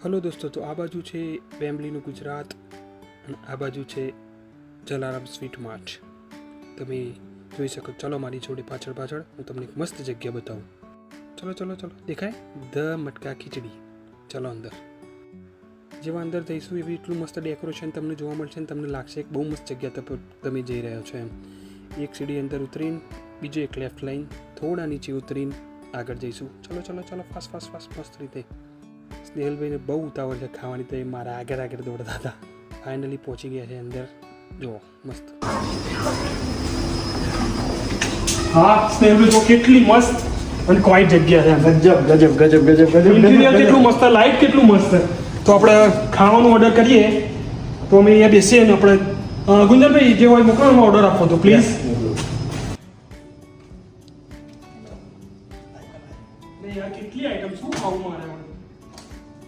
Hello દોસ્તો, તો આ બાજુ છે બેમ્બલીનું ગુજરાત અને આ બાજુ છે જલારામ સ્વીટ માર્ટ. તમે જોઈ શકો. ચલો મારી જોડે પાછળ હું તમને એક મસ્ત જગ્યા બતાવું. ચલો દેખાય ધ મટકા ખીચડી. ચલો અંદર. જેવા અંદર જઈશું એવી એટલું મસ્ત ડેકોરેશન તમને જોવા મળશે ને તમને લાગશે એક બહુ મસ્ત જગ્યા પર તમે જઈ રહ્યા છો એમ. એક સીડી અંદર ઉતરીને બીજો એક લેફ્ટ લાઈન થોડા નીચે ઉતરીને આગળ જઈશું. ચલો ફાસ્ટ મસ્ત રીતે. સ્નેહલભાઈને બહુ ઉતાવળ છે ખાવાની, તો એ મારા આગળ દોડતા હતા. ફાઇનલી પહોંચી ગયા છે અંદર. જુઓ મસ્ત. હા સ્નેહલભાઈ તો કેટલી મસ્ત અને ક્વાઇટ જગ્યા છે. ગજબ. ઇન્ટિરિયર કેટલું મસ્ત, લાઇટ કેટલું મસ્ત. તો આપણે ખાવાનું ઓર્ડર કરીએ તો અમે અહીંયા બેસીએ ને આપણે ગુંજનભાઈ જે હોય મોકલવાનો ઓર્ડર આપો તો પ્લીઝ.